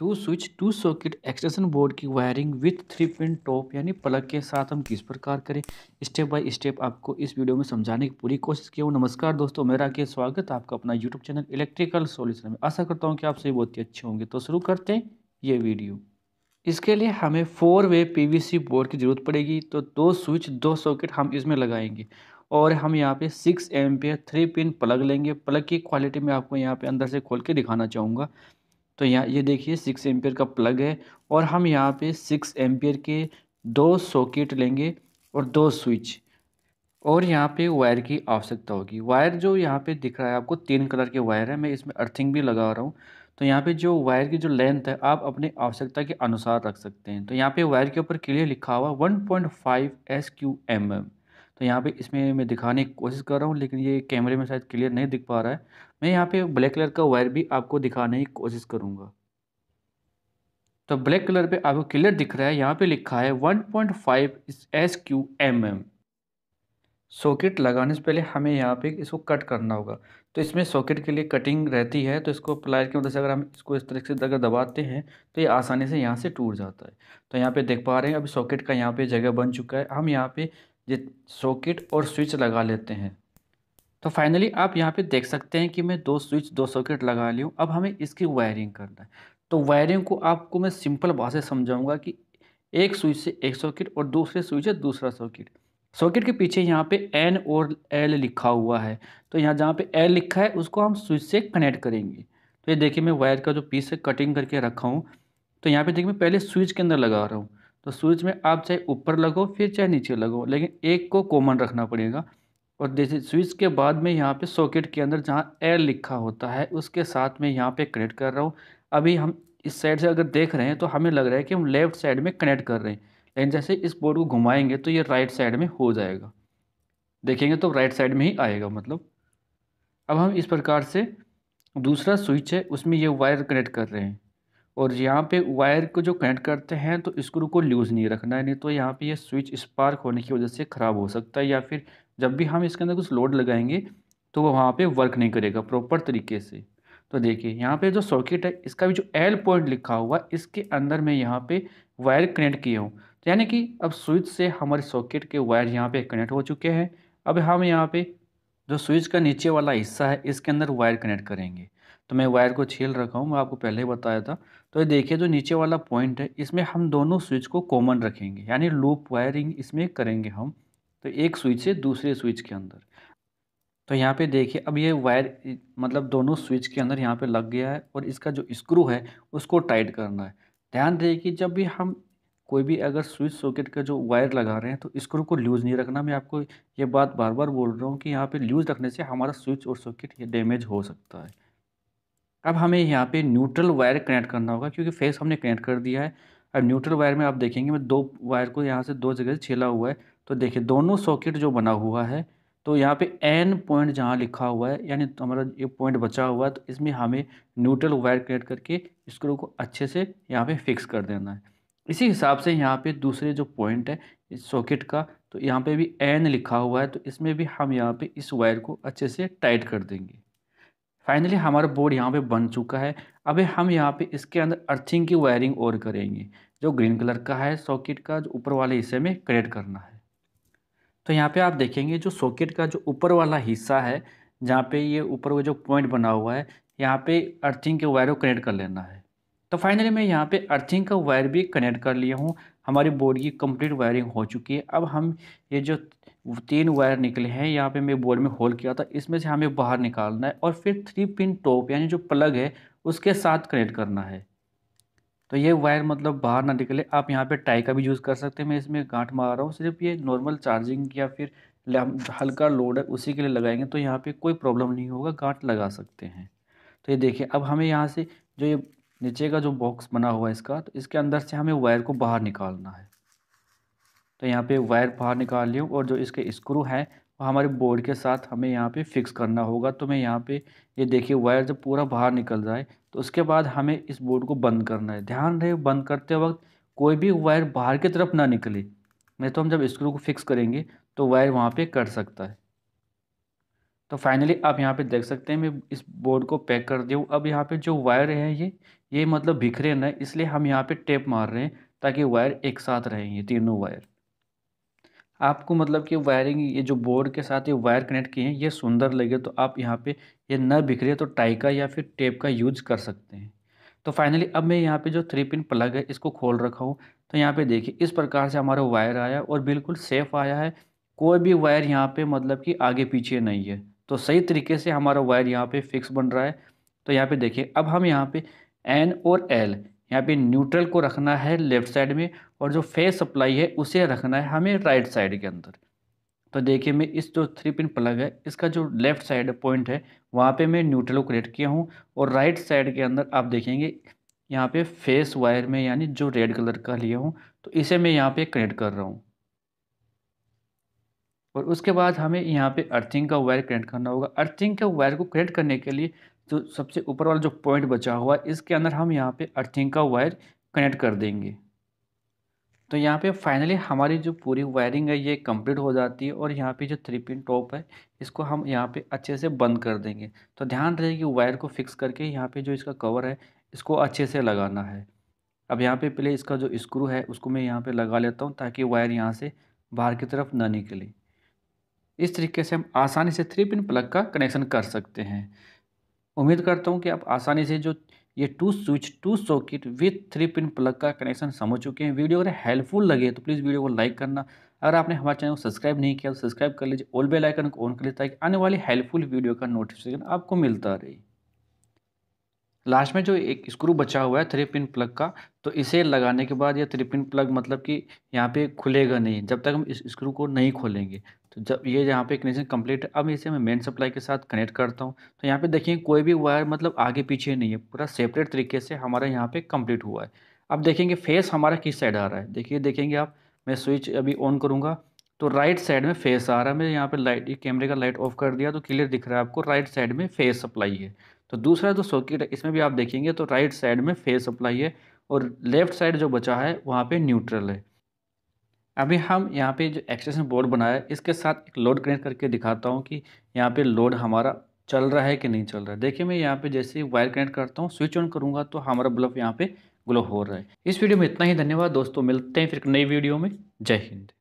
To switch two socket extension board की wiring with 3 pin top यानी plug के साथ हम किस प्रकार करें, स्टेप बाय स्टेप आपको इस वीडियो में समझाने की पूरी कोशिश की हूँ। नमस्कार दोस्तों, मेरा के स्वागत है आपका अपना यूट्यूब चैनल इलेक्ट्रिकल सॉल्यूशन में। आशा करता हूँ कि आप सभी बहुत ही अच्छे होंगे। तो शुरू करते हैं ये वीडियो। इसके लिए हमें 4 वे पीवीसी बोर्ड की ज़रूरत पड़ेगी। तो दो स्विच दो सॉकेट हम इसमें लगाएंगे और हम यहाँ पे 6 एम्पियर 3 पिन प्लग लेंगे। प्लग की क्वालिटी मैं आपको यहाँ पे अंदर से खोल के दिखाना चाहूँगा। तो यहाँ ये देखिए 6 एम्पियर का प्लग है और हम यहाँ पे 6 एम्पियर के दो सॉकेट लेंगे और दो स्विच, और यहाँ पे वायर की आवश्यकता होगी। वायर जो यहाँ पे दिख रहा है आपको 3 कलर के वायर है, मैं इसमें अर्थिंग भी लगा रहा हूँ। तो यहाँ पे जो वायर की जो लेंथ है आप अपनी आवश्यकता के अनुसार रख सकते हैं। तो यहाँ पे वायर के ऊपर क्लियर लिखा हुआ 1.5 SQMM। तो यहाँ पे इसमें मैं दिखाने की कोशिश कर रहा हूँ, लेकिन ये कैमरे में शायद क्लियर नहीं दिख पा रहा है। मैं यहाँ पे ब्लैक कलर का वायर भी आपको दिखाने की कोशिश करूँगा। तो ब्लैक कलर पे आपको क्लियर दिख रहा है, यहाँ पे लिखा है 1.5 SQMM। सॉकेट लगाने से पहले हमें यहाँ पे इसको कट करना होगा। तो इसमें सॉकेट के लिए कटिंग रहती है, तो इसको प्लायर की मदद से अगर हम इसको इस तरह से अगर दबाते हैं तो ये आसानी से यहाँ से टूट जाता है। तो यहाँ पे देख पा रहे हैं अभी सॉकेट का यहाँ पे जगह बन चुका है। हम यहाँ पे ये सॉकेट और स्विच लगा लेते हैं। तो फाइनली आप यहाँ पे देख सकते हैं कि मैं दो स्विच दो सॉकेट लगा ली हूँ। अब हमें इसकी वायरिंग करना है। तो वायरिंग को आपको मैं सिंपल भाषा से समझाऊंगा कि एक स्विच से एक सॉकेट और दूसरे स्विच से दूसरा सॉकेट। सॉकेट के पीछे यहाँ पे एन और एल लिखा हुआ है। तो यहाँ जहाँ पे एल लिखा है उसको हम स्विच से कनेक्ट करेंगे। तो ये देखिए मैं वायर का जो पीस है कटिंग करके रखा हूँ। तो यहाँ पे देखिए मैं पहले स्विच के अंदर लगा रहा हूँ। तो स्विच में आप चाहे ऊपर लगाओ फिर चाहे नीचे लगाओ, लेकिन एक को कॉमन रखना पड़ेगा। और जैसे स्विच के बाद में यहाँ पे सॉकेट के अंदर जहाँ एल लिखा होता है उसके साथ में यहाँ पे कनेक्ट कर रहा हूँ। अभी हम इस साइड से अगर देख रहे हैं तो हमें लग रहा है कि हम लेफ्ट साइड में कनेक्ट कर रहे हैं, लेकिन जैसे इस बोर्ड को घुमाएंगे तो ये राइट साइड में हो जाएगा। देखेंगे तो राइट साइड में ही आएगा मतलब। अब हम इस प्रकार से दूसरा स्विच है उसमें ये वायर कनेक्ट कर रहे हैं। और यहाँ पे वायर को जो कनेक्ट करते हैं तो स्क्रू को लूज़ नहीं रखना है, नहीं तो यहाँ पे ये स्विच स्पार्क होने की वजह से ख़राब हो सकता है, या फिर जब भी हम इसके अंदर कुछ लोड लगाएंगे तो वो वहाँ पे वर्क नहीं करेगा प्रॉपर तरीके से। तो देखिए यहाँ पे जो सॉकेट है इसका भी जो एल पॉइंट लिखा हुआ है इसके अंदर मैं यहाँ पे वायर कनेक्ट किया हूँ। तो यानी कि अब स्विच से हमारे सॉकेट के वायर यहाँ पे कनेक्ट हो चुके हैं। अब हम यहाँ पे जो स्विच का नीचे वाला हिस्सा है इसके अंदर वायर कनेक्ट करेंगे। तो मैं वायर को छील रखा हूँ, मैं आपको पहले ही बताया था। तो ये देखिए जो नीचे वाला पॉइंट है इसमें हम दोनों स्विच को कॉमन रखेंगे, यानी लूप वायरिंग इसमें करेंगे हम। तो एक स्विच से दूसरे स्विच के अंदर। तो यहाँ पे देखिए अब ये वायर मतलब दोनों स्विच के अंदर यहाँ पे लग गया है, और इसका जो स्क्रू है उसको टाइट करना है। ध्यान रहे कि जब भी हम कोई भी अगर स्विच सॉकेट का जो वायर लगा रहे हैं तो स्क्रू को लूज़ नहीं रखना। मैं आपको ये बात बार बार बोल रहा हूँ कि यहाँ पे लूज़ रखने से हमारा स्विच और सॉकेट ये डैमेज हो सकता है। अब हमें यहाँ पे न्यूट्रल वायर कनेक्ट करना होगा, क्योंकि फेस हमने कनेक्ट कर दिया है। अब न्यूट्रल वायर में आप देखेंगे मैं दो वायर को यहाँ से दो जगह से छीला हुआ है। तो देखिए दोनों सॉकेट जो बना हुआ है, तो यहाँ पे एन पॉइंट जहाँ लिखा हुआ है यानी तो हमारा ये पॉइंट बचा हुआ है, तो इसमें हमें न्यूट्रल वायर कनेक्ट करके स्क्रू को अच्छे से यहाँ पे फिक्स कर देना है। इसी हिसाब से यहाँ पे दूसरे जो पॉइंट है इस सॉकेट का, तो यहाँ पे भी एन लिखा हुआ है, तो इसमें भी हम यहाँ पे इस वायर को अच्छे से टाइट कर देंगे। फाइनली हमारा बोर्ड यहाँ पे बन चुका है। अभी हम यहाँ पे इसके अंदर अर्थिंग की वायरिंग और करेंगे। जो ग्रीन कलर का है सॉकेट का जो ऊपर वाले हिस्से में कनेक्ट करना है। तो यहाँ पे आप देखेंगे जो सॉकेट का जो ऊपर वाला हिस्सा है, जहाँ पे ये ऊपर वो जो पॉइंट बना हुआ है, यहाँ पे अर्थिंग के वायर को कनेक्ट कर लेना है। तो फाइनली मैं यहाँ पे अर्थिंग का वायर भी कनेक्ट कर लिया हूँ। हमारी बोर्ड की कंप्लीट वायरिंग हो चुकी है। अब हम ये जो 3 वायर निकले हैं यहाँ पे मैं बोर्ड में होल किया था, इसमें से हमें बाहर निकालना है और फिर 3 पिन टॉप यानी जो प्लग है उसके साथ कनेक्ट करना है। तो ये वायर मतलब बाहर ना निकले। आप यहाँ पे टाई का भी यूज़ कर सकते हैं, मैं इसमें गांठ मार रहा हूँ। सिर्फ ये नॉर्मल चार्जिंग या फिर हल्का लोड है उसी के लिए लगाएंगे, तो यहाँ पे कोई प्रॉब्लम नहीं होगा, गांठ लगा सकते हैं। तो ये देखिए अब हमें यहाँ से जो ये नीचे का जो बॉक्स बना हुआ है इसका, तो इसके अंदर से हमें वायर को बाहर निकालना है। तो यहाँ पे वायर बाहर निकाल लिया और जो इसके स्क्रू हैं वो हमारे बोर्ड के साथ हमें यहाँ पे फिक्स करना होगा। तो मैं यहाँ पे ये देखिए वायर जब पूरा बाहर निकल जाए तो उसके बाद हमें इस बोर्ड को बंद करना है। ध्यान रहे बंद करते वक्त कोई भी वायर बाहर की तरफ ना निकले, नहीं तो हम जब स्क्रू को फिक्स करेंगे तो वायर वहाँ पे कट सकता है। तो फाइनली आप यहाँ पे देख सकते हैं मैं इस बोर्ड को पैक कर दिया हूँ। अब यहाँ पे जो वायर है ये मतलब बिखरे ना, इसलिए हम यहाँ पे टेप मार रहे हैं ताकि वायर एक साथ रहें, ये तीनों वायर। आपको मतलब कि वायरिंग ये जो बोर्ड के साथ ये वायर कनेक्ट किए हैं ये सुंदर लगे तो आप यहाँ पे ये न बिखरे तो टाई का या फिर टेप का यूज कर सकते हैं। तो फाइनली अब मैं यहाँ पे जो 3 पिन प्लग है इसको खोल रखा हूँ। तो यहाँ पे देखिए इस प्रकार से हमारा वायर आया और बिल्कुल सेफ आया है। कोई भी वायर यहाँ पे मतलब कि आगे पीछे नहीं है, तो सही तरीके से हमारा वायर यहाँ पे फिक्स बन रहा है। तो यहाँ पे देखिए अब हम यहाँ पे एन और एल, यहाँ पे न्यूट्रल को रखना है लेफ्ट साइड में और जो फेस सप्लाई है उसे रखना है हमें राइट साइड के अंदर। तो देखिए मैं इस जो 3 पिन प्लग है इसका जो लेफ्ट साइड पॉइंट है वहाँ पे मैं न्यूट्रल को कनेक्ट किया हूँ और राइट साइड के अंदर आप देखेंगे यहाँ पे फेस वायर में यानी जो रेड कलर का लिया हूँ तो इसे मैं यहाँ पे कनेक्ट कर रहा हूँ। और उसके बाद हमें यहाँ पे अर्थिंग का वायर कनेक्ट करना होगा। अर्थिंग के वायर को कनेक्ट करने के लिए जो सबसे ऊपर वाला जो पॉइंट बचा हुआ है इसके अंदर हम यहाँ पे अर्थिंग का वायर कनेक्ट कर देंगे। तो यहाँ पे फाइनली हमारी जो पूरी वायरिंग है ये कंप्लीट हो जाती है और यहाँ पे जो 3 पिन टॉप है इसको हम यहाँ पे अच्छे से बंद कर देंगे। तो ध्यान रहे कि वायर को फिक्स करके यहाँ पे जो इसका कवर है इसको अच्छे से लगाना है। अब यहाँ पे पहले इसका जो स्क्रू है उसको मैं यहाँ पे लगा लेता हूँ ताकि वायर यहाँ से बाहर की तरफ ना निकले। इस तरीके से हम आसानी से 3 पिन प्लग का कनेक्शन कर सकते हैं। उम्मीद करता हूँ कि आप आसानी से जो ये two switch two socket with 3 pin plug का कनेक्शन समझ चुके हैं। वीडियो अगर हेल्पफुल लगे तो प्लीज़ वीडियो को लाइक करना। अगर आपने हमारे चैनल को सब्सक्राइब नहीं किया तो सब्सक्राइब कर लीजिए, ऑल बेल आइकन को ऑन कर लीजिए ताकि आने वाली हेल्पफुल वीडियो का नोटिफिकेशन आपको मिलता रहे। लास्ट में जो एक स्क्रू बचा हुआ है 3 पिन प्लग का, तो इसे लगाने के बाद ये 3 पिन प्लग मतलब कि यहाँ पे खुलेगा नहीं जब तक हम इस स्क्रू को नहीं खोलेंगे। तो जब ये यहाँ पे कनेक्शन कंप्लीट है, अब इसे मैं मेन सप्लाई के साथ कनेक्ट करता हूँ। तो यहाँ पे देखिए कोई भी वायर मतलब आगे पीछे नहीं है, पूरा सेपरेट तरीके से हमारा यहाँ पे कंप्लीट हुआ है। अब देखेंगे फेस हमारा किस साइड आ रहा है, देखिए देखेंगे आप, मैं स्विच अभी ऑन करूँगा तो राइट साइड में फेस आ रहा है। मैं यहाँ पे लाइट, ये कैमरे का लाइट ऑफ कर दिया तो क्लियर दिख रहा है आपको, राइट साइड में फेस सप्लाई है। तो दूसरा जो सॉकेट है इसमें भी आप देखेंगे तो राइट साइड में फेस सप्लाई है और लेफ्ट साइड जो बचा है वहाँ पे न्यूट्रल है। अभी हम यहाँ पे जो एक्सटेंशन बोर्ड बनाया है इसके साथ एक लोड कनेक्ट करके दिखाता हूँ कि यहाँ पे लोड हमारा चल रहा है कि नहीं चल रहा है। देखिए मैं यहाँ पे जैसे ही वायर कनेक्ट करता हूँ, स्विच ऑन करूँगा तो हमारा बल्ब यहाँ पे ग्लो हो रहा है। इस वीडियो में इतना ही, धन्यवाद दोस्तों, मिलते हैं फिर नई वीडियो में। जय हिंद।